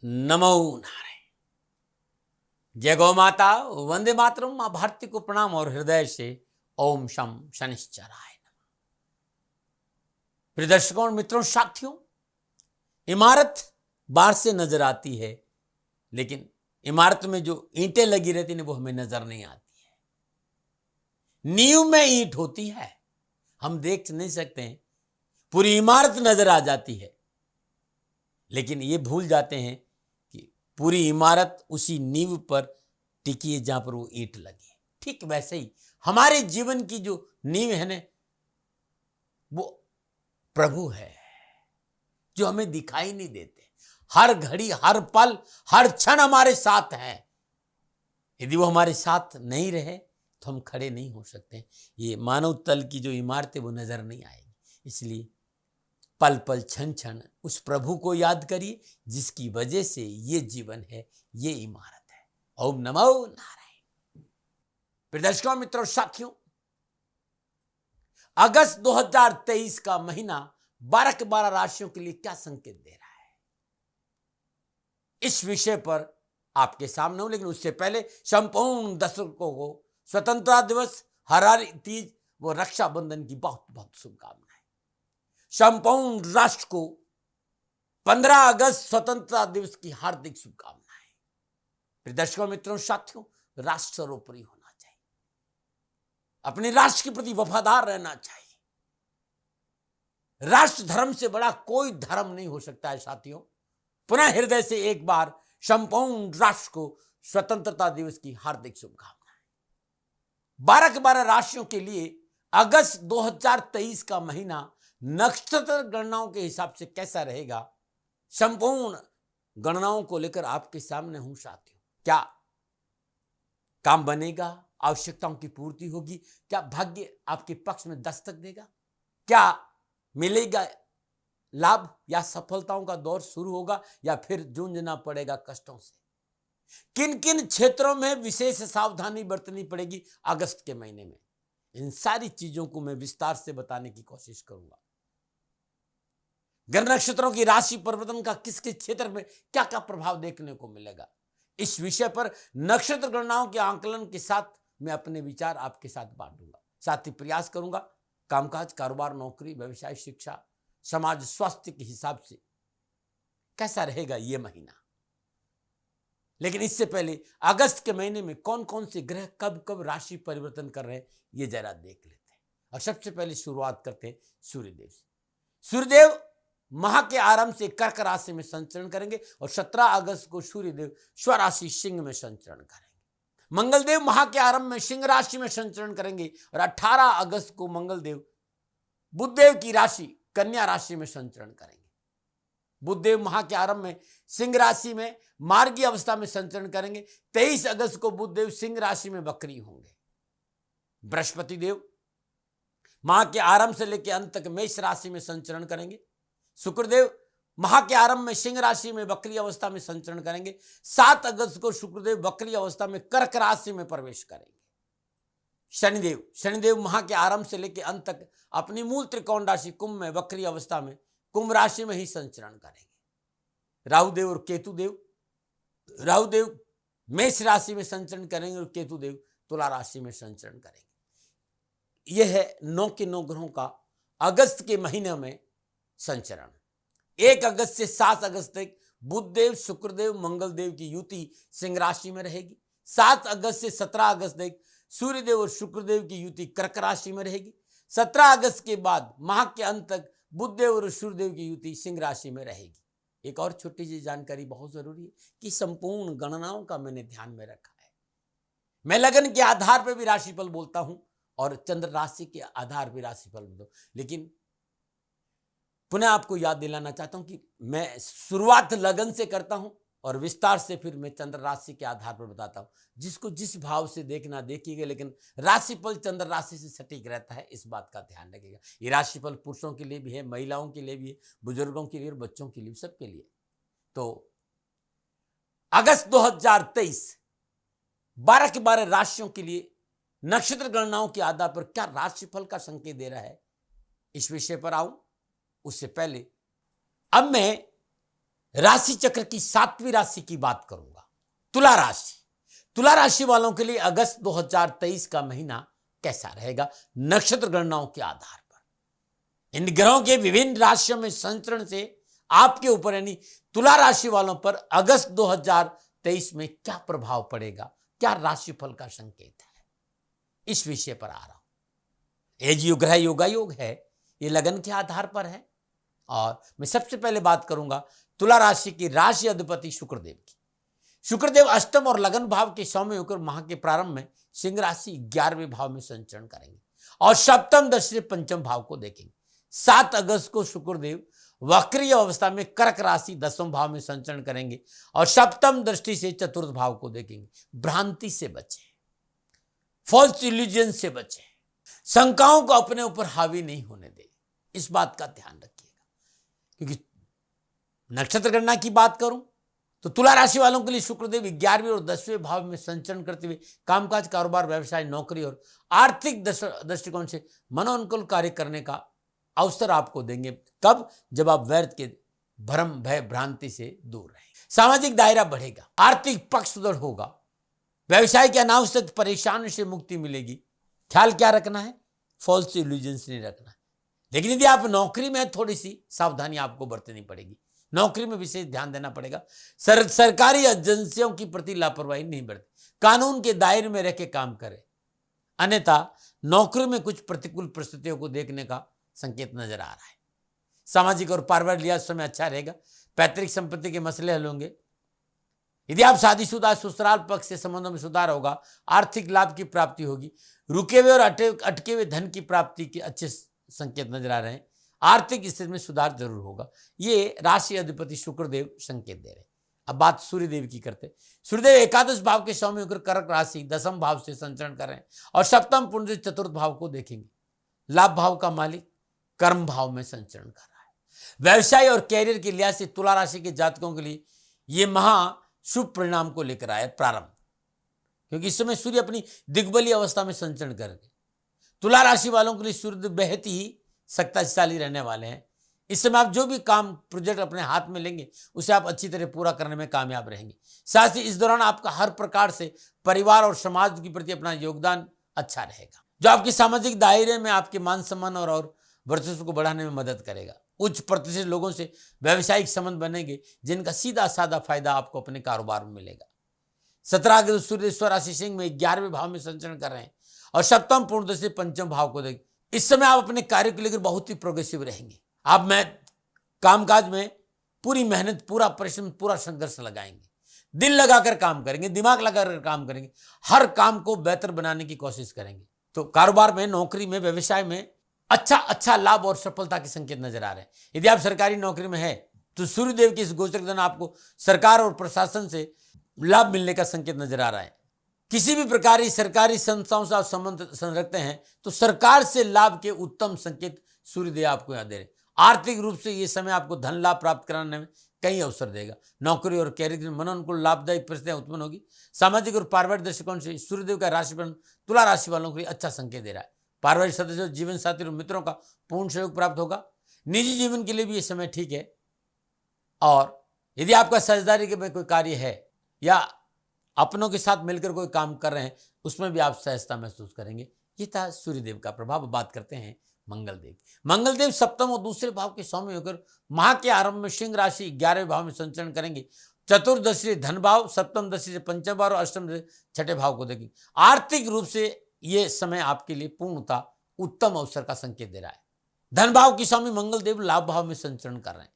नमो नारायण। जय गौ माता, वंदे मातरम। मां भारती को प्रणाम और हृदय से ओम शम शनिश्चराय नमः। प्रिय दर्शकों और मित्रों, साथियों, इमारत बाहर से नजर आती है, लेकिन इमारत में जो ईंटें लगी रहती हैं वो हमें नजर नहीं आती है। नींव में ईंट होती है, हम देख नहीं सकते हैं, पूरी इमारत नजर आ जाती है, लेकिन ये भूल जाते हैं कि पूरी इमारत उसी नींव पर टिकी है जहां पर वो ईंट लगी है। ठीक वैसे ही हमारे जीवन की जो नींव है ना, वो प्रभु है, जो हमें दिखाई नहीं देते। हर घड़ी, हर पल, हर क्षण हमारे साथ है। यदि वो हमारे साथ नहीं रहे तो हम खड़े नहीं हो सकते। ये मानव तल की जो इमारत है वो नजर नहीं आएगी। इसलिए पल पल, क्षण क्षण उस प्रभु को याद करिए जिसकी वजह से ये जीवन है, ये इमारत है। ओम नमो नारायण। प्रिय दर्शकों, मित्रों, साथियों, अगस्त 2023 का महीना 12 के 12 राशियों के लिए क्या संकेत दे रहा है, इस विषय पर आपके सामने हूं। लेकिन उससे पहले संपूर्ण दर्शकों को स्वतंत्रता दिवस, हरारी तीज व रक्षाबंधन की बहुत बहुत शुभकामनाएं। संपूर्ण राष्ट्र को 15 अगस्त स्वतंत्रता दिवस की हार्दिक शुभकामनाएं। प्रिय दर्शकों, मित्रों, साथियों, राष्ट्र सर्वोपरि होना चाहिए, अपने राष्ट्र के प्रति वफादार रहना चाहिए। राष्ट्र धर्म से बड़ा कोई धर्म नहीं हो सकता है। साथियों, पुनः हृदय से एक बार संपूर्ण राष्ट्र को स्वतंत्रता दिवस की हार्दिक शुभकामनाएं। 12 के 12 राशियों के लिए अगस्त 2023 का महीना नक्षत्र गणनाओं के हिसाब से कैसा रहेगा, संपूर्ण गणनाओं को लेकर आपके सामने हूं। साथियों, क्या काम बनेगा, आवश्यकताओं की पूर्ति होगी, क्या भाग्य आपके पक्ष में दस्तक देगा, क्या मिलेगा लाभ, या सफलताओं का दौर शुरू होगा, या फिर जूझना पड़ेगा कष्टों से। किन किन क्षेत्रों में विशेष सावधानी बरतनी पड़ेगी अगस्त के महीने में, इन सारी चीजों को मैं विस्तार से बताने की कोशिश करूंगा। ग्रह नक्षत्रों की राशि परिवर्तन का किस किस क्षेत्र में क्या क्या प्रभाव देखने को मिलेगा, इस विषय पर नक्षत्र गणनाओं के आंकलन के साथ मैं अपने विचार आपके साथ बांटूंगा। साथ ही प्रयास करूंगा कामकाज, कारोबार, नौकरी, व्यवसाय, शिक्षा, समाज, स्वास्थ्य के हिसाब से कैसा रहेगा ये महीना। लेकिन इससे पहले अगस्त के महीने में कौन कौन से ग्रह कब कब राशि परिवर्तन कर रहे हैं ये जरा देख लेते हैं। और सबसे पहले शुरुआत करते हैं सूर्यदेव से। सूर्यदेव माह के आरंभ से कर्क राशि में संचरण करेंगे और 17 अगस्त को सूर्यदेव स्वराशि सिंह में संचरण करेंगे। मंगलदेव माह के आरंभ में सिंह राशि में संचरण करेंगे और 18 अगस्त को मंगलदेव बुधदेव की राशि कन्या राशि में संचरण करेंगे। बुधदेव माह के आरंभ में सिंह राशि में मार्गी अवस्था में संचरण करेंगे। 23 अगस्त को बुधदेव सिंह राशि में वक्री होंगे। बृहस्पति देव माह के आरंभ से लेकर अंत तक मेष राशि में संचरण करेंगे। शुक्रदेव माह के आरंभ में सिंह राशि में वक्री अवस्था में संचरण करेंगे। 7 अगस्त को शुक्रदेव वक्री अवस्था में कर्क राशि में प्रवेश करेंगे। शनिदेव माह के आरंभ से लेकर अंत तक अपनी मूल त्रिकोण राशि कुंभ में वक्री अवस्था में कुंभ राशि में ही संचरण करेंगे। राहुदेव मेष राशि में संचरण करेंगे और केतुदेव तुला राशि में संचरण करेंगे। यह है 9 के 9 ग्रहों का अगस्त के महीने में संचरण। 1 अगस्त से 7 अगस्त तक बुधदेव, शुक्रदेव, मंगलदेव की युति सिंह राशि में रहेगी। 7 अगस्त से 17 अगस्त तक सूर्यदेव और शुक्रदेव की युति कर्क राशि में रहेगी। 17 अगस्त के बाद माह के अंत तक बुधदेव और सूर्यदेव की युति सिंह राशि में रहेगी। एक और छोटी सी जानकारी बहुत जरूरी है कि संपूर्ण गणनाओं का मैंने ध्यान में रखा है। मैं लगन के आधार पर भी राशिफल बोलता हूं और चंद्र राशि के आधार पर राशिफल बोलता हूं, लेकिन पुनः आपको याद दिलाना चाहता हूं कि मैं शुरुआत लगन से करता हूं और विस्तार से फिर मैं चंद्र राशि के आधार पर बताता हूं। जिसको जिस भाव से देखना देखिएगा, लेकिन राशिफल चंद्र राशि से सटीक रहता है, इस बात का ध्यान रखिएगा। ये राशिफल पुरुषों के लिए भी है, महिलाओं के लिए भी है, बुजुर्गों के लिए और बच्चों के लिए, सबके लिए। तो अगस्त 2023 12 के 12 राशियों के लिए नक्षत्र गणनाओं के आधार पर क्या राशिफल का संकेत दे रहा है, इस विषय पर आऊं। उससे पहले अब मैं राशि चक्र की 7वीं राशि की बात करूंगा, तुला राशि। तुला राशि वालों के लिए अगस्त 2023 का महीना कैसा रहेगा नक्षत्र गणनाओं के आधार पर। इन ग्रहों के विभिन्न राशियों में संचरण से आपके ऊपर यानी तुला राशि वालों पर अगस्त 2023 में क्या प्रभाव पड़ेगा, क्या राशिफल का संकेत है, इस विषय पर आ रहा हूं। ये जो ग्रह योगायोग है ये लगन के आधार पर है। और मैं सबसे पहले बात करूंगा तुला राशि की राशि अधिपति शुक्रदेव की। शुक्रदेव अष्टम और लगन भाव के सौम्य होकर माह के प्रारंभ में सिंह राशि 11वें भाव में संचरण करेंगे और सप्तम दृष्टि से पंचम भाव को देखेंगे। 7 अगस्त को शुक्रदेव वक्रीय अवस्था में कर्क राशि 10वें भाव में संचरण करेंगे और सप्तम दृष्टि से चतुर्थ भाव को देखेंगे। भ्रांति से बचें, फॉल्स इल्यूजन से बचें, शंकाओं को अपने ऊपर हावी नहीं होने दें, इस बात का ध्यान रखिएगा। क्योंकि नक्षत्र गणना की बात करूं तो तुला राशि वालों के लिए शुक्रदेव 11वें और 10वें भाव में संचरण करते हुए कामकाज, कारोबार, व्यवसाय, नौकरी और आर्थिक दृष्टिकोण से मनोनुकूल कार्य करने का अवसर आपको देंगे। कब? जब आप व्यर्थ के भ्रम, भय, भ्रांति से दूर रहें। सामाजिक दायरा बढ़ेगा, आर्थिक पक्ष सुदृढ़ होगा, व्यवसाय के अनावश्यक परेशानी से मुक्ति मिलेगी। ख्याल क्या रखना है? फॉल्स इल्यूजन्स नहीं रखना है। लेकिन यदि आप नौकरी में थोड़ी सी सावधानी आपको बरतनी पड़ेगी, नौकरी में विशेष ध्यान देना पड़ेगा। सरकारी एजेंसियों की प्रति लापरवाही नहीं बरतें, कानून के दायरे में रह के काम करें, अन्यथा नौकरी में कुछ प्रतिकूल परिस्थितियों को देखने का संकेत नजर आ रहा है। सामाजिक और पारिवारिक लिहाज समय अच्छा रहेगा, पैतृक संपत्ति के मसले हल होंगे। यदि आप शादीशुदा ससुराल पक्ष से संबंधों में सुधार होगा, आर्थिक लाभ की प्राप्ति होगी, रुके हुए और अटके हुए धन की प्राप्ति के अच्छे संकेत नजर आ रहे हैं। आर्थिक स्थिति में सुधार जरूर होगा, ये राशि अधिपति शुक्रदेव संकेत दे रहे हैं। अब बात सूर्यदेव की करते हैं। सूर्यदेव एकादश भाव के सौम्य होकर कर्क राशि 10वें भाव से संचरण कर रहे हैं और सप्तम पुंज चतुर्थ भाव को देखेंगे। लाभ भाव का मालिक कर्म भाव में संचरण कर रहा है। व्यवसाय और कैरियर के लिहाज से तुला राशि के जातकों के लिए यह महा शुभ परिणाम को लेकर आया प्रारंभ, क्योंकि इस समय सूर्य अपनी दिग्बली अवस्था में संचरण करेंगे। तुला राशि वालों के लिए सूर्य बेहद ही शक्तिशाली रहने वाले हैं। इस समय आप जो भी काम प्रोजेक्ट अपने हाथ में लेंगे उसे आप अच्छी तरह पूरा करने में कामयाब रहेंगे। साथ ही इस दौरान आपका हर प्रकार से परिवार और समाज के प्रति अपना योगदान अच्छा रहेगा, जो आपके सामाजिक दायरे में आपके मान सम्मान और वर्चस्व को बढ़ाने में मदद करेगा। उच्च प्रतिष्ठित लोगों से व्यावसायिक संबंध बनेंगे, जिनका सीधा साधा फायदा आपको अपने कारोबार में मिलेगा। 17 अगस्त सूर्य स्वराशि सिंह में 11वें भाव में संचरण कर रहे हैं और सप्तम पूर्ण से पंचम भाव को देखें। इस समय आप अपने कार्य को लेकर बहुत ही प्रोग्रेसिव रहेंगे। आप कामकाज में पूरी मेहनत, पूरा परिश्रम, पूरा संघर्ष लगाएंगे, दिल लगाकर काम करेंगे, दिमाग लगाकर काम करेंगे, हर काम को बेहतर बनाने की कोशिश करेंगे। तो कारोबार में, नौकरी में, व्यवसाय में अच्छा लाभ और सफलता के संकेत नजर आ रहे हैं। यदि आप सरकारी नौकरी में है तो सूर्यदेव की इस गोचर के दौरान आपको सरकार और प्रशासन से लाभ मिलने का संकेत नजर आ रहा है। किसी भी प्रकार की सरकारी संस्थाओं से आप संबंध रखते हैं तो सरकार से लाभ के उत्तम संकेत सूर्यदेव आपको यहाँ दे रहे हैं। आर्थिक रूप से ये समय आपको धन लाभ प्राप्त कराने में कई अवसर देगा। नौकरी और कैरियर में मनोनुकूल लाभदायी परिस्थितियां उत्पन्न होगी। सामाजिक और पारिवारिक दृष्टिकोण से सूर्यदेव का राशिफल तुला राशि वालों के लिए अच्छा संकेत दे रहा है। पारिवारिक सदस्यों, जीवन साथी और मित्रों का पूर्ण सहयोग प्राप्त होगा। निजी जीवन के लिए भी ये समय ठीक है। और यदि आपका साझेदारी के कोई कार्य है या अपनों के साथ मिलकर कोई काम कर रहे हैं, उसमें भी आप सहजता महसूस करेंगे। ये था सूर्यदेव का प्रभाव। बात करते हैं मंगलदेव। मंगलदेव सप्तम और दूसरे भाव के सौम्य होकर माह के आरंभ में सिंह राशि 11वें भाव में संचरण करेंगे। चतुर्दशी धन भाव, सप्तम दृष्टि से पंचम भाव और अष्टम छठे भाव को देखेंगे। आर्थिक रूप से ये समय आपके लिए पूर्णतः उत्तम अवसर का संकेत दे रहा है। धन भाव की स्वामी मंगलदेव लाभ भाव में संचरण कर रहे हैं।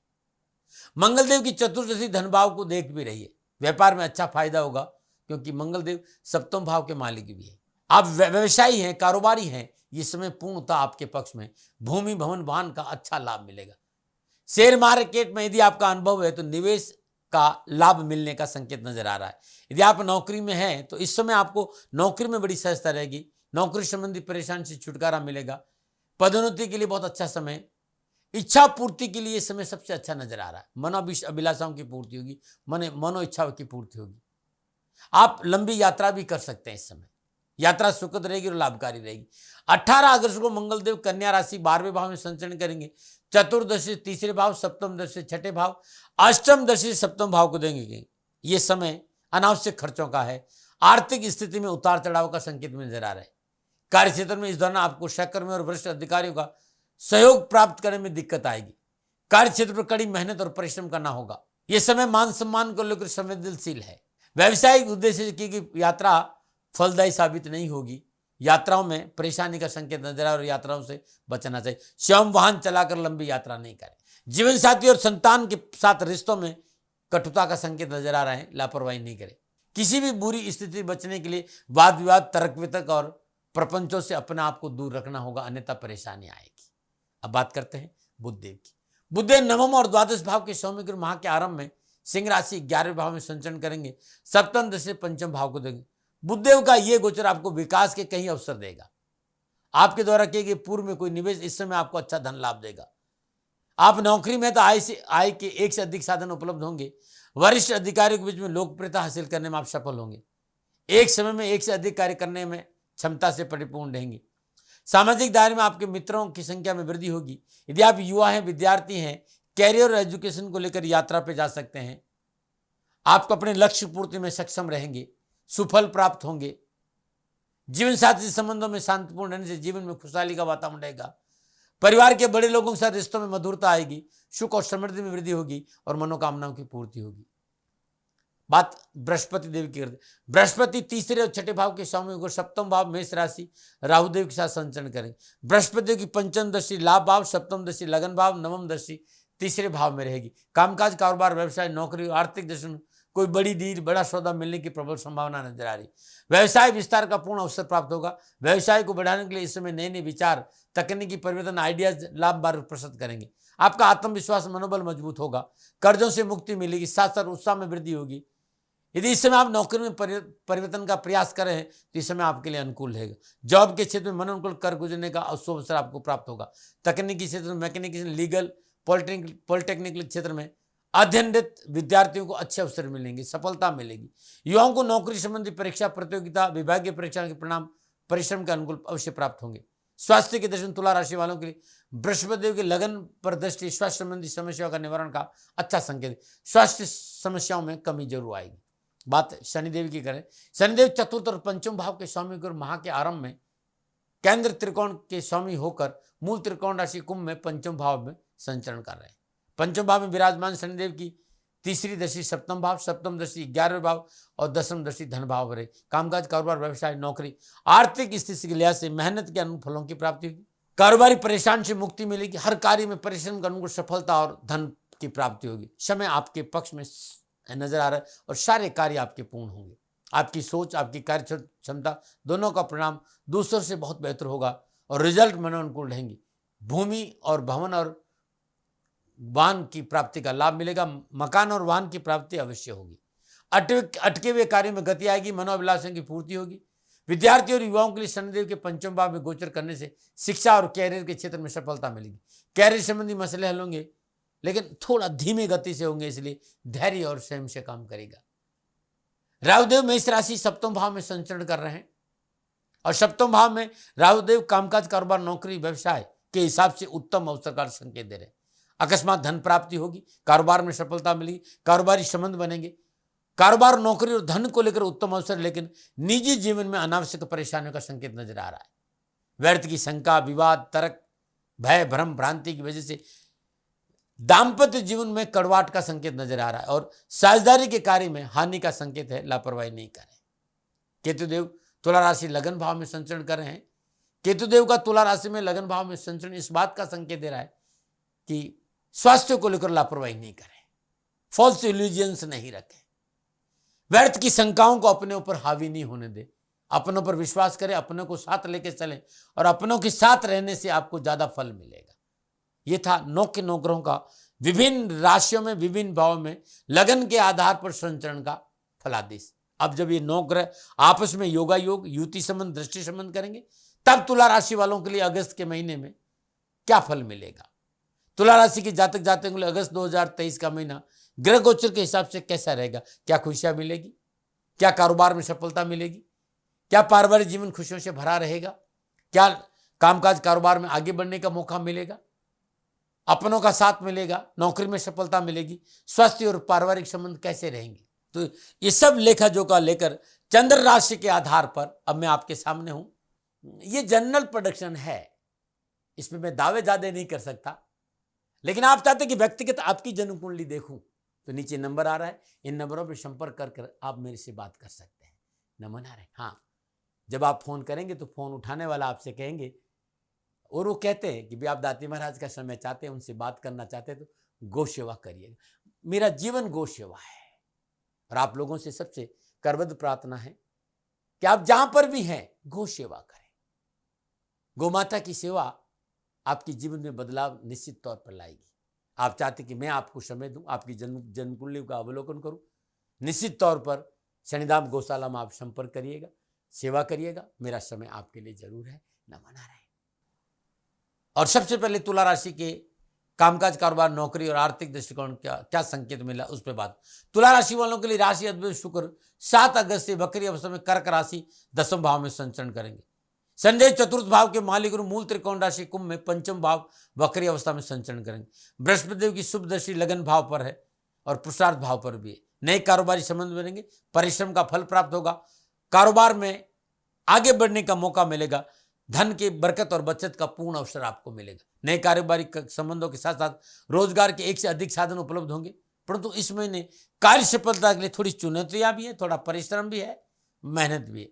मंगलदेव की चतुर्दशी धन भाव को देख भी रही है। व्यापार में अच्छा फायदा होगा, क्योंकि मंगलदेव सप्तम भाव के मालिक भी है। आप व्यवसायी हैं, कारोबारी हैं, ये समय पूर्णतः आपके पक्ष में। भूमि, भवन, वाहन का अच्छा लाभ मिलेगा। शेयर मार्केट में यदि आपका अनुभव है तो निवेश का लाभ मिलने का संकेत नजर आ रहा है। यदि आप नौकरी में हैं तो इस समय आपको नौकरी में बड़ी सहजता रहेगी। नौकरी संबंधी परेशानी से छुटकारा मिलेगा। पदोन्नति के लिए बहुत अच्छा समय। इच्छा पूर्ति के लिए समय सबसे अच्छा नजर आ रहा है। मनोअभिलाषाओं की पूर्ति होगी, मनो इच्छाओं की पूर्ति होगी। आप लंबी यात्रा भी कर सकते हैं इस समय। यात्रा सुखद रहेगी और लाभकारी रहेगी। 18 अगस्त को मंगल देव कन्या राशि 12वें भाव में संचरण करेंगे। चतुर्दशी तीसरे भाव, सप्तम दृष्टि छठे भाव, अष्टम दृष्टि सप्तम भाव को देंगे। ये समय अनावश्यक खर्चों का है। आर्थिक स्थिति में उतार चढ़ाव का संकेत नजर आ रहा है। कार्य क्षेत्र में इस दौरान आपको सहकर्मी और वरिष्ठ अधिकारियों का सहयोग प्राप्त करने में दिक्कत आएगी। कार्य क्षेत्र पर कड़ी मेहनत और परिश्रम करना होगा। यह समय मान सम्मान को लेकर संवेदनशील है। व्यावसायिक उद्देश्य से की गई यात्रा फलदायी साबित नहीं होगी। यात्राओं में परेशानी का संकेत नजर आ और यात्राओं से बचना चाहिए। स्वयं वाहन चलाकर लंबी यात्रा नहीं करें। जीवन साथी और संतान के साथ रिश्तों में कटुता का संकेत नजर आ रहा है, लापरवाही नहीं करें। किसी भी बुरी स्थिति बचने के लिए वाद विवाद, तर्क वितर्क और प्रपंचों से अपने आप को दूर रखना होगा, अन्यथा परेशानी आएगी। अब बात करते हैं बुधदेव की। बुधदेव नवम और द्वादश भाव के स्वामी गुरु माह के आरंभ में सिंह राशि 11वें भाव में संचरण करेंगे। सप्तम दृष्टि पंचम भाव को देंगे। बुधदेव का यह गोचर आपको विकास के कई अवसर देगा। आपके द्वारा किए गए पूर्व में कोई निवेश इस समय आपको अच्छा धन लाभ देगा। आप नौकरी में तो आय के एक से अधिक साधन उपलब्ध होंगे। वरिष्ठ अधिकारियों के बीच में लोकप्रियता हासिल करने में आप सफल होंगे। एक समय में एक से अधिक कार्य करने में क्षमता से परिपूर्ण रहेंगे। सामाजिक दायरे में आपके मित्रों की संख्या में वृद्धि होगी। यदि आप युवा हैं, विद्यार्थी हैं, कैरियर और एजुकेशन को लेकर यात्रा पे जा सकते हैं। आप अपने लक्ष्य पूर्ति में सक्षम रहेंगे, सुफल प्राप्त होंगे। जीवन साथी संबंधों में शांतिपूर्ण रहने से जीवन में खुशहाली का वातावरण रहेगा। परिवार के बड़े लोगों के साथ रिश्तों में मधुरता आएगी। सुख और समृद्धि में वृद्धि होगी और मनोकामनाओं की पूर्ति होगी। बात बृहस्पति देव की करते। बृहस्पति तीसरे और छठे भाव के स्वामी को सप्तम भाव मेष राशि राहु देव के साथ संचरण करेंगे। बृहस्पति की पंचम दृष्टि लाभ भाव, सप्तम दृष्टि लगन भाव, नवम दृष्टि तीसरे भाव में रहेगी। कामकाज, कारोबार, व्यवसाय, नौकरी, आर्थिक दृष्टि में कोई बड़ी डील, बड़ा सौदा मिलने की प्रबल संभावना नजर आ रही। व्यवसाय विस्तार का पूर्ण अवसर प्राप्त होगा। व्यवसाय को बढ़ाने के लिए इस समय नए नए विचार, तकनीकी परिवर्तन, आइडियाज लाभ मार्ग प्रस्तुत करेंगे। आपका आत्मविश्वास, मनोबल मजबूत होगा। कर्जों से मुक्ति मिलेगी, साथ साथ उत्साह में वृद्धि होगी। यदि इस समय आप नौकरी में परिवर्तन का प्रयास कर रहे हैं तो इस समय आपके लिए अनुकूल रहेगा। जॉब के क्षेत्र में मनोनुकूल कर गुजरने का शुभ अवसर आपको प्राप्त होगा। तकनीकी क्षेत्र में, मैकेनिकल, लीगल, पॉलिटेक्निकल क्षेत्र में अध्ययनरत विद्यार्थियों को अच्छे अवसर मिलेंगे, सफलता मिलेगी। युवाओं को नौकरी संबंधी परीक्षा, प्रतियोगिता, विभागीय परीक्षा के परिणाम परिश्रम के अनुकूल अवश्य प्राप्त होंगे। स्वास्थ्य के दर्शन तुला राशि वालों के लिए बृहस्पति देव के लगन पर दृष्टि स्वास्थ्य संबंधी समस्याओं का निवारण का अच्छा संकेत। स्वास्थ्य समस्याओं में कमी जरूर आएगी। बात शनिदेव की करें। शनिदेव चतुर्थ और पंचम भाव के स्वामी और माह के आरंभ में केंद्र त्रिकोण के स्वामी होकर मूल त्रिकोण राशि कुंभ में पंचम भाव में संचरण कर रहे हैं। पंचम भाव में विराजमान शनिदेव की तीसरी दृष्टि सप्तम भाव, सप्तम दृष्टि 11वें भाव और दसम दृष्टि धन भाव रहे। कामकाज, कारोबार, व्यवसाय, नौकरी, आर्थिक स्थिति के लिहाज से मेहनत के अनुरूप फलों की प्राप्ति होगी। कारोबारी परेशान से मुक्ति मिलेगी। हर कार्य में परिश्रम के अनुकूल सफलता और धन की प्राप्ति होगी। समय आपके पक्ष में नजर आ रहा है और सारे कार्य आपके पूर्ण होंगे। आपकी सोच, आपकी कार्य क्षमता दोनों का परिणाम दूसरों से बहुत बेहतर होगा और रिजल्ट मनोनुकूल रहेंगे। भूमि और भवन और वाहन की प्राप्ति का लाभ मिलेगा। मकान और वाहन की प्राप्ति अवश्य होगी। अटके हुए कार्य में गति आएगी। मनोअभिलाषों की पूर्ति होगी। विद्यार्थियों और युवाओं के लिए शनिदेव के पंचम भाव में गोचर करने से शिक्षा और कैरियर के क्षेत्र में सफलता मिलेगी। कैरियर संबंधी मसले हल होंगे, लेकिन थोड़ा धीमे गति से होंगे, इसलिए धैर्य और संयम से काम करेगा। राहुदेव मेष राशि सप्तम भाव में संचरण कर रहे हैं और सप्तम भाव में राहुदेव कामकाज, कारोबार, नौकरी, व्यवसाय के हिसाब से उत्तम अवसर का संकेत दे रहे हैं। अकस्मात धन प्राप्ति होगी। कारोबार में सफलता मिलेगी। कारोबारी संबंध बनेंगे। कारोबार, नौकरी और धन को लेकर उत्तम अवसर, लेकिन निजी जीवन में अनावश्यक परेशानियों का संकेत नजर आ रहा है। व्यर्थ की शंका, विवाद, तर्क, भय, भ्रम, भ्रांति की वजह से दाम्पत्य जीवन में कड़वाहट का संकेत नजर आ रहा है और साझेदारी के कार्य में हानि का संकेत है। लापरवाही नहीं करें। केतुदेव तुला राशि लगन भाव में संचरण कर रहे हैं। केतुदेव का तुला राशि में लगन भाव में संचरण इस बात का संकेत दे रहा है कि स्वास्थ्य को लेकर लापरवाही नहीं करें, फॉल्स इल्यूजन्स नहीं रखें, व्यर्थ की शंकाओं को अपने ऊपर हावी नहीं होने दें, अपनों पर विश्वास करें, अपनों को साथ लेकर चलें और अपनों के साथ रहने से आपको ज्यादा फल मिलेगा। यह था 9 के 9 ग्रहों का विभिन्न राशियों में, विभिन्न भाव में लगन के आधार पर संचरण का फलादेश। अब जब ये 9 ग्रह आपस में योगा योग, युति संबंध, दृष्टि संबंध करेंगे, तब तुला राशि वालों के लिए अगस्त के महीने में क्या फल मिलेगा। तुला राशि के जातक जातकों के लिए अगस्त 2023 का महीना ग्रह गोचर के हिसाब से कैसा रहेगा। क्या खुशियां मिलेगी, क्या कारोबार में सफलता मिलेगी, क्या पारिवारिक जीवन खुशियों से भरा रहेगा? क्या कामकाज कारोबार में आगे बढ़ने का मौका मिलेगा? अपनों का साथ मिलेगा? नौकरी में सफलता मिलेगी? स्वास्थ्य और पारिवारिक संबंध कैसे रहेंगे? तो ये सब लेखा जोखा लेकर चंद्र राशि के आधार पर अब मैं आपके सामने हूं। ये जनरल प्रोडक्शन है, इसमें मैं दावे दादे नहीं कर सकता, लेकिन आप चाहते कि व्यक्तिगत आपकी जन्म कुंडली देखूं तो नीचे नंबर आ रहा है, इन नंबरों पर संपर्क कर आप मेरे से बात कर सकते हैं। नमन आ रहा है। हाँ, जब आप फोन करेंगे तो फोन उठाने वाला आपसे कहेंगे, और वो कहते हैं कि भी आप दाती महाराज का समय चाहते हैं, उनसे बात करना चाहते हैं तो गौ सेवा करिएगा। मेरा जीवन गौ सेवा है और आप लोगों से सबसे करबद्ध प्रार्थना है कि आप जहां पर भी हैं गौ सेवा करें। गौ माता की सेवा आपके जीवन में बदलाव निश्चित तौर पर लाएगी। आप चाहते कि मैं आपको समय दूं, आपकी जन्म कुंडली का अवलोकन करूं, निश्चित तौर पर शनिधाम गौशाला में आप संपर्क करिएगा, सेवा करिएगा। मेरा समय आपके लिए जरूर है। नमन आ रहे। और सबसे पहले तुला राशि के कामकाज कारोबार नौकरी और आर्थिक दृष्टिकोण क्या संकेत मिला उस पर बात। तुला राशि वालों के लिए राशि अधिपति शुक्र 7 अगस्त से वक्री अवस्था में कर्क राशि 10वें भाव में संचरण करेंगे। संजय चतुर्थ भाव के मालिक और मूल त्रिकोण राशि कुंभ में 5वें भाव वक्री अवस्था में संचरण करेंगे। बृहस्पति देव की शुभ दृष्टि लगन भाव पर है और पुरुषार्थ भाव पर भी है। नए कारोबारी संबंध बनेंगे, परिश्रम का फल प्राप्त होगा, कारोबार में आगे बढ़ने का मौका मिलेगा, धन की बरकत और बचत का पूर्ण अवसर आपको मिलेगा। नए कारोबारी संबंधों के साथ साथ रोजगार के एक से अधिक साधन उपलब्ध होंगे, परंतु इस महीने कार्य सफलता के लिए थोड़ी चुनौतियां भी है, थोड़ा परिश्रम भी है, मेहनत भी है।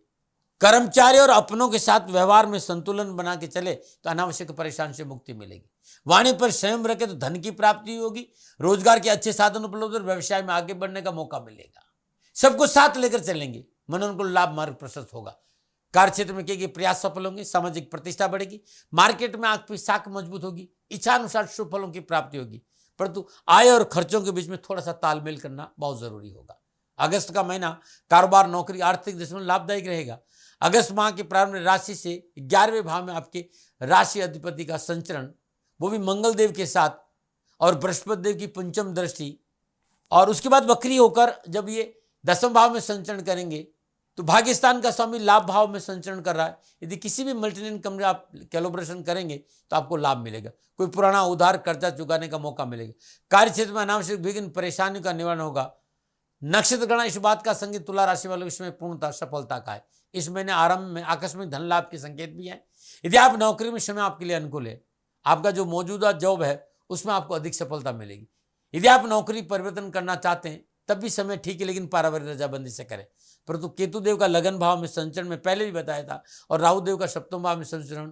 कर्मचारी और अपनों के साथ व्यवहार में संतुलन बना के चले तो अनावश्यक परेशानी से मुक्ति मिलेगी। वाणी पर संयम रखे तो धन की प्राप्ति होगी, रोजगार के अच्छे साधन उपलब्ध और व्यवसाय में आगे बढ़ने का मौका मिलेगा। सबको साथ लेकर चलेंगे, मनोनुकूल लाभ मार्ग प्रशस्त होगा। कार्य क्षेत्र में किए गए प्रयास सफल होंगे, सामाजिक प्रतिष्ठा बढ़ेगी, मार्केट में आपकी साख मजबूत होगी, इच्छानुसार शुभ फलों की प्राप्ति होगी, परंतु आय और खर्चों के बीच में थोड़ा सा तालमेल करना बहुत जरूरी होगा। अगस्त का महीना कारोबार नौकरी आर्थिक दृष्टि में लाभदायक रहेगा। अगस्त माह के प्रारंभ में राशि से 11वें भाव में आपके राशि अधिपति का संचरण, वो भी मंगल देव के साथ और बृहस्पति देव की 5वीं दृष्टि, और उसके बाद वक्री होकर जब ये 10वें भाव में संचरण करेंगे तो भाग्यस्थान का स्वामी लाभ भाव में संचरण कर रहा है। यदि किसी भी मल्टीनेशनल कंपनी आप कोलैबोरेशन करेंगे तो आपको लाभ मिलेगा, कोई पुराना उधार कर्जा चुकाने का मौका मिलेगा। कार्य क्षेत्र में अनावश्यक विघ्न परेशानियों का निवारण होगा। नक्षत्र गणना इस बात का संकेत तुला राशि वालों इसमें पूर्णतः सफलता का है। इस महीने आरंभ में आकस्मिक धन लाभ के संकेत भी है। यदि आप नौकरी में समय आपके लिए अनुकूल है, आपका जो मौजूदा जॉब है उसमें आपको अधिक सफलता मिलेगी। यदि आप नौकरी परिवर्तन करना चाहते हैं तब भी समय ठीक है, लेकिन पारिवारिक रजाबंदी से करें। परंतु केतु देव का लगन भाव में संचरण में पहले भी बताया था, और राहु देव का 7वें भाव में संचरण,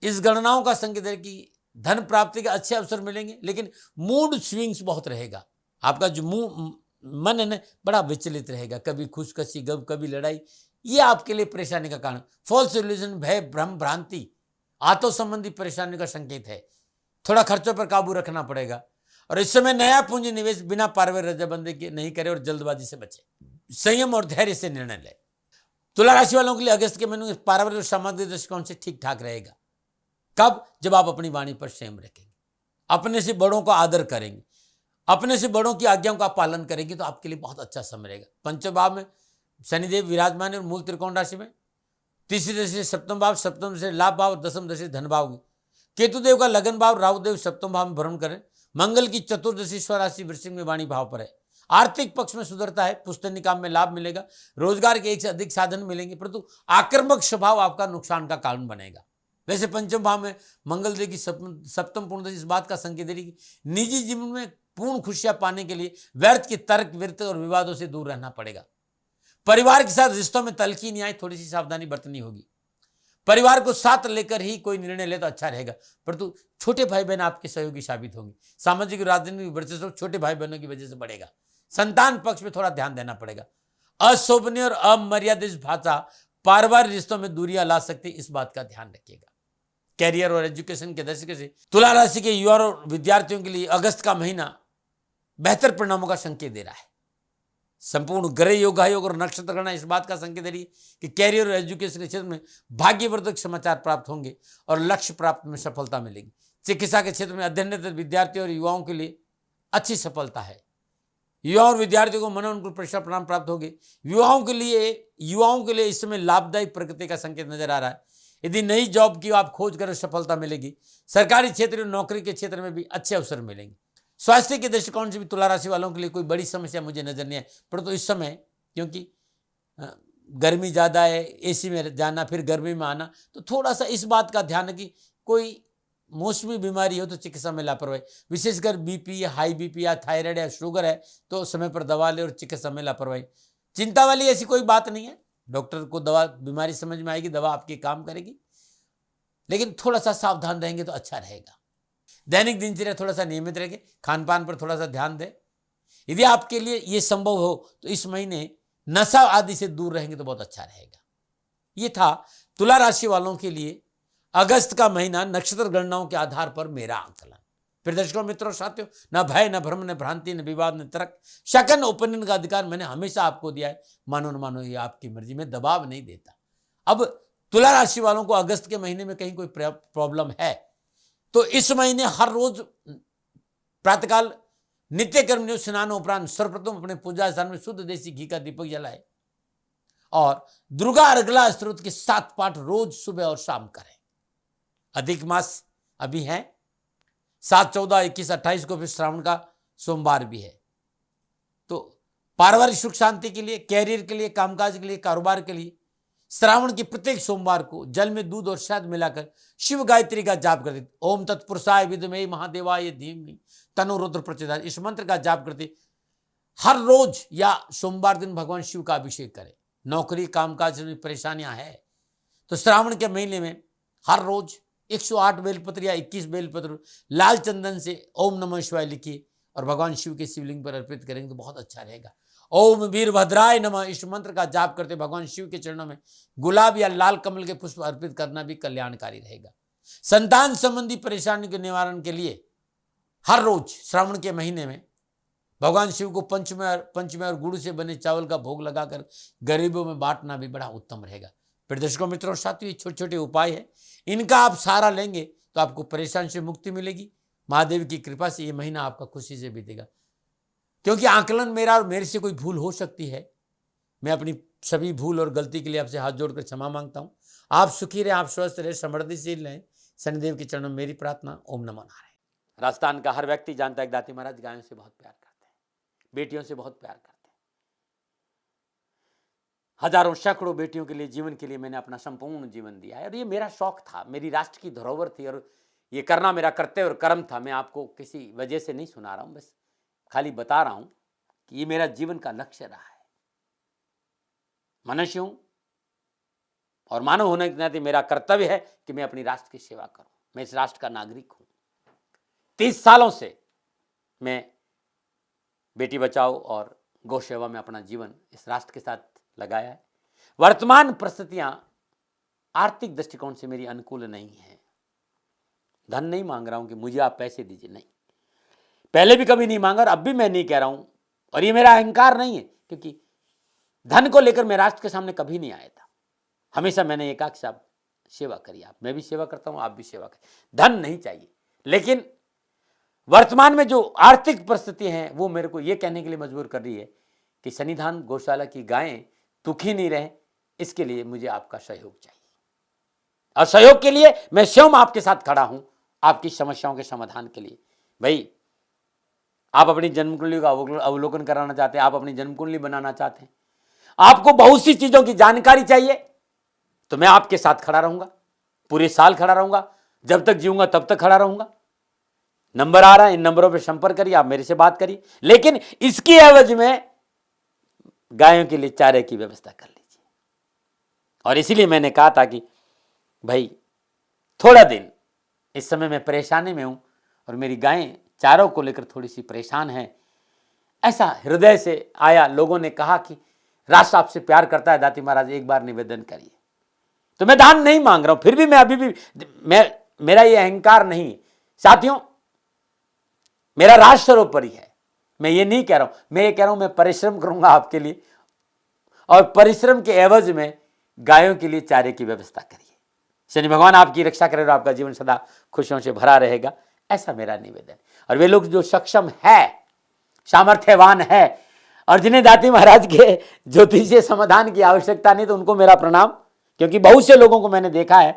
इस गणनाओं का संकेत है कि धन प्राप्ति के अच्छे अवसर मिलेंगे, लेकिन मूड स्विंग्स बहुत रहेगा। आपका जो मन है ना बड़ा विचलित रहेगा, कभी खुशकशी गम, कभी लड़ाई, ये आपके लिए परेशानी का कारण। फॉल्स इल्यूजन, भय, भ्रम, भ्रांति, आत्म संबंधी परेशानी का संकेत है। थोड़ा खर्चों पर काबू रखना पड़ेगा, और इस समय नया पूंजी निवेश बिना पारिवारिक रजाबंदी के नहीं करे और जल्दबाजी से बचे। संयम और धैर्य से निर्णय ले। तुला राशि वालों के लिए अगस्त के महीने में पारिवारिक और सामाजिक दृष्टिकोण से ठीक ठाक रहेगा। कब? जब आप अपनी वाणी पर संयम रखेंगे, अपने से बड़ों का आदर करेंगे, अपने से बड़ों की आज्ञाओं का पालन करेंगे तो आपके लिए बहुत अच्छा समय रहेगा। 5वें भाव में शनिदेव विराजमान है और मूल त्रिकोण राशि में, तीसरी दृष्टि 7वें भाव, 7वें दृष्टि लाभ भाव, 10वीं दृष्टि धन भाव। केतु देव का लगन भाव राहु देव 7वें भाव में भ्रमण करें। मंगल की चतुर्दशी स्वराशि वृश्चिक में वाणी भाव पर है। आर्थिक पक्ष में सुधरता है, पुस्तैनी काम में लाभ मिलेगा, रोजगार के एक से अधिक साधन मिलेंगे, परंतु आक्रामक स्वभाव आपका नुकसान का कारण बनेगा। वैसे 5वें भाव में मंगल देव की 7वीं पूर्णदशा इस बात का संकेत दे रही कि निजी जीवन में पूर्ण खुशियां पाने के लिए व्यर्थ के तर्क वितर्क और विवादों से दूर रहना पड़ेगा। परिवार के साथ रिश्तों में तल्खी नहीं आए, थोड़ी सी सावधानी बरतनी होगी। परिवार को साथ लेकर ही कोई निर्णय ले तो अच्छा रहेगा, परंतु छोटे भाई बहन आपके सहयोगी साबित होंगे। सामाजिक राजनीतिक वर्चस्व छोटे भाई बहनों की वजह से बढ़ेगा। संतान पक्ष में थोड़ा ध्यान देना पड़ेगा। अशोभनीय और अमर्यादित भाषा पारिवारिक रिश्तों में दूरियां ला सकती, इस बात का ध्यान रखिएगा। कैरियर और एजुकेशन के दृष्टि से तुला राशि के युवा और विद्यार्थियों के लिए अगस्त का महीना बेहतर परिणामों का संकेत दे रहा है। संपूर्ण ग्रह योग और नक्षत्र गणना इस बात का संकेत दे रही है कि कैरियर और एजुकेशन के क्षेत्र में भाग्यवर्धक समाचार प्राप्त होंगे और लक्ष्य प्राप्त में सफलता मिलेगी। चिकित्सा के क्षेत्र में अध्ययनरत विद्यार्थियों और युवाओं के लिए अच्छी सफलता है। युवा और विद्यार्थियों को मनोनुकूल परीक्षा परिणाम प्राप्त होगी। युवाओं के लिए इस समय लाभदायक प्रकृति का संकेत नजर आ रहा है। यदि नई जॉब की आप खोज करें सफलता मिलेगी। सरकारी क्षेत्र में नौकरी के क्षेत्र में भी अच्छे अवसर मिलेंगे। स्वास्थ्य के दृष्टिकोण से भी तुला राशि वालों के लिए कोई बड़ी समस्या मुझे नजर नहीं है, परंतु इस समय क्योंकि गर्मी ज़्यादा है, एसी में जाना फिर गर्मी में आना, तो थोड़ा सा इस बात का ध्यान है कि कोई मौसमी बीमारी हो तो चिकित्सा में लापरवाही, विशेषकर बीपी, हाई बीपी या थायराइड या शुगर है तो समय पर दवा ले और चिकित्सा में लापरवाही। चिंता वाली ऐसी कोई बात नहीं है, डॉक्टर को दवा बीमारी समझ में आएगी, दवा आपकी काम करेगी, लेकिन थोड़ा सा सावधान रहेंगे तो अच्छा रहेगा। दैनिक दिनचर्या थोड़ा सा नियमित रहेंगे, खान पान पर थोड़ा सा ध्यान दें। यदि आपके लिए ये संभव हो तो इस महीने नशा आदि से दूर रहेंगे तो बहुत अच्छा रहेगा। ये था तुला राशि वालों के लिए अगस्त का महीना नक्षत्र गणनाओं के आधार पर मेरा आंकलन। फिर दर्शकों, मित्रों, साथियों, न भय, न भ्रम, न भ्रांति, न विवाद, न तर्क, सेकंड ओपिनियन का अधिकार मैंने हमेशा आपको दिया है। मानो न मानो, ये आपकी मर्जी में दबाव नहीं देता। अब तुला राशि वालों को अगस्त के महीने में कहीं कोई प्रॉब्लम है तो इस महीने हर रोज प्रातःकाल नित्य कर्म स्नान उपरांत सर्वप्रथम अपने पूजा स्थान में शुद्ध देसी घी का दीपक जलाए और दुर्गा अर्गला स्तोत्र के 7 पाठ रोज सुबह और शाम करें। अधिक मास अभी है, 7, 14, 21, 28 को फिर श्रावण का सोमवार भी है। तो पारिवारिक सुख शांति के लिए, कैरियर के लिए, कामकाज के लिए, कारोबार के लिए श्रावण के प्रत्येक सोमवार को जल में दूध और शहद मिलाकर शिव गायत्री का जाप करते, ओम तत्पुरुषाय विद्महे महादेवाय धीमहि तन्नो रुद्र प्रचोदयात्, इस मंत्र का जाप करते हर रोज या सोमवार दिन भगवान शिव का अभिषेक करें। नौकरी कामकाज में परेशानियां हैं तो श्रावण के महीने में हर रोज 108 बेलपत्र या 21 बेलपत्र लाल चंदन से ओम नमः शिवाय लिखिए और भगवान शिव के शिवलिंग पर अर्पित करेंगे तो बहुत अच्छा रहेगा। ओम वीरभद्राय नमः, इस मंत्र का जाप करते भगवान शिव के चरणों में गुलाब या लाल कमल के पुष्प अर्पित करना भी कल्याणकारी रहेगा। संतान संबंधी परेशानी के निवारण के लिए हर रोज श्रावण के महीने में भगवान शिव को पंचमें और गुड़ से बने चावल का भोग लगाकर गरीबों में बांटना भी बड़ा उत्तम रहेगा। फिर दर्शकों, मित्रों, साथियों, छोटे छोटे उपाय है, इनका आप सहारा लेंगे तो आपको परेशानी से मुक्ति मिलेगी। महादेव की कृपा से ये महीना आपका खुशी से बीतेगा। क्योंकि आकलन मेरा और मेरे से कोई भूल हो सकती है, मैं अपनी सभी भूल और गलती के लिए आपसे हाथ जोड़कर क्षमा मांगता हूं। आप सुखी रहें, आप स्वस्थ रहें, समृद्धिशील रहें, शनिदेव के चरणों में मेरी प्रार्थना। ओम नमो नारायण। राजस्थान का हर व्यक्ति जानता है कि दाती महाराज गायों से बहुत प्यार करते हैं, बेटियों से बहुत प्यार करते हैं। हजारों सैकड़ों बेटियों के लिए, जीवन के लिए मैंने अपना संपूर्ण जीवन दिया है और ये मेरा शौक था, मेरी राष्ट्र की धरोहर थी और ये करना मेरा कर्तव्य और कर्म था। मैं आपको किसी वजह से नहीं सुना रहा हूं, बस खाली बता रहा हूं कि ये मेरा जीवन का लक्ष्य रहा है। मनुष्य हूं और मानव होने के नाते मेरा कर्तव्य है कि मैं अपनी राष्ट्र की सेवा करूं। मैं इस राष्ट्र का नागरिक हूं। 30 सालों से मैं बेटी बचाओ और गौ सेवा में अपना जीवन इस राष्ट्र के साथ लगाया है। वर्तमान परिस्थितियां आर्थिक दृष्टिकोण से मेरी अनुकूल नहीं है। धन नहीं मांग रहा हूं कि मुझे आप पैसे दीजिए, नहीं, पहले भी कभी नहीं मांगा और अब भी मैं नहीं कह रहा हूं और ये मेरा अहंकार नहीं है, क्योंकि धन को लेकर मैं राष्ट्र के सामने कभी नहीं आया था। हमेशा मैंने ये कहा कि साहब सेवा करिए, आप, मैं भी सेवा करता हूं, आप भी सेवा करिए, धन नहीं चाहिए। लेकिन वर्तमान में जो आर्थिक परिस्थिति हैं वो मेरे को ये कहने के लिए मजबूर कर रही है कि सन्निधान गौशाला की गायें दुखी नहीं रहे, इसके लिए मुझे आपका सहयोग चाहिए और सहयोग के लिए मैं स्वयं आपके साथ खड़ा हूं, आपकी समस्याओं के समाधान के लिए। भाई, आप अपनी जन्म कुंडली का अवलोकन कराना चाहते हैं, आप अपनी जन्म कुंडली बनाना चाहते हैं, आपको बहुत सी चीजों की जानकारी चाहिए, तो मैं आपके साथ खड़ा रहूंगा, पूरे साल खड़ा रहूंगा, जब तक जीऊंगा तब तक खड़ा रहूंगा। नंबर आ रहा है, इन नंबरों पर संपर्क करिए, आप मेरे से बात करिए, लेकिन इसकी एवज में गायों के लिए चारे की व्यवस्था कर लीजिए। और इसीलिए मैंने कहा था कि भाई थोड़ा दिन इस समय मैं परेशानी में हूं और मेरी गायें चारों को लेकर थोड़ी सी परेशान है। ऐसा हृदय से आया, लोगों ने कहा कि राष्ट्र आपसे प्यार करता है दाती महाराज, एक बार निवेदन करिए। तो मैं दान नहीं मांग रहा हूं, फिर भी मैं अभी भी मेरा ये अहंकार नहीं है साथियों, मेरा राष्ट्र सर्वोपरि है। मैं ये नहीं कह रहा हूं, मैं ये कह रहा हूं मैं परिश्रम करूंगा आपके लिए और परिश्रम के एवज में गायों के लिए चारे की व्यवस्था करिए। शनि भगवान आपकी रक्षा करे और आपका जीवन सदा खुशियों से भरा रहेगा, ऐसा मेरा निवेदन। और वे लोग जो सक्षम है, सामर्थ्यवान है, और जिन्हें दाती महाराज के ज्योतिषीय समाधान की आवश्यकता नहीं, तो उनको मेरा प्रणाम। क्योंकि बहुत से लोगों को मैंने देखा है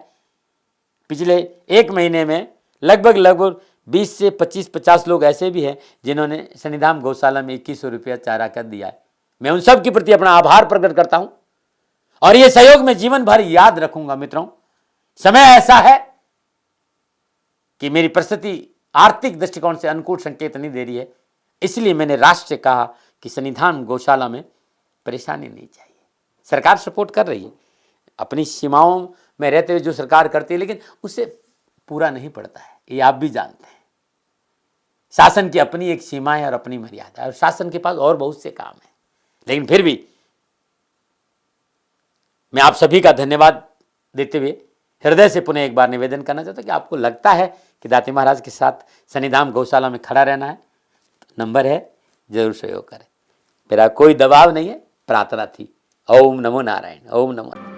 पिछले 1 महीने में लगभग 20 से 25-50 लोग ऐसे भी हैं जिन्होंने शनिधाम गौशाला में 2100 रुपया चारा कर दिया है। मैं उन सब के प्रति अपना आभार प्रकट करता हूं और ये सहयोग मैं जीवन भर याद रखूंगा। मित्रों, समय ऐसा है कि मेरी परिस्थिति आर्थिक दृष्टिकोण से अनुकूल संकेत नहीं दे रही है, इसलिए मैंने राष्ट्र से कहा कि शनिधाम गौशाला में परेशानी नहीं चाहिए। सरकार सपोर्ट कर रही है, अपनी सीमाओं में रहते हुए जो सरकार करती है, लेकिन उससे पूरा नहीं पड़ता है, ये आप भी जानते हैं। शासन की अपनी एक सीमा है और अपनी मर्यादा है, और शासन के पास और बहुत से काम है। लेकिन फिर भी मैं आप सभी का धन्यवाद देते हुए हृदय से पुनः एक बार निवेदन करना चाहता हूं कि आपको लगता है कि दाती महाराज के साथ शनिधाम गौशाला में खड़ा रहना है, तो नंबर है, जरूर सहयोग करें। मेरा कोई दबाव नहीं है, प्रार्थना थी। ओम नमो नारायण। ओम नमो नारायण।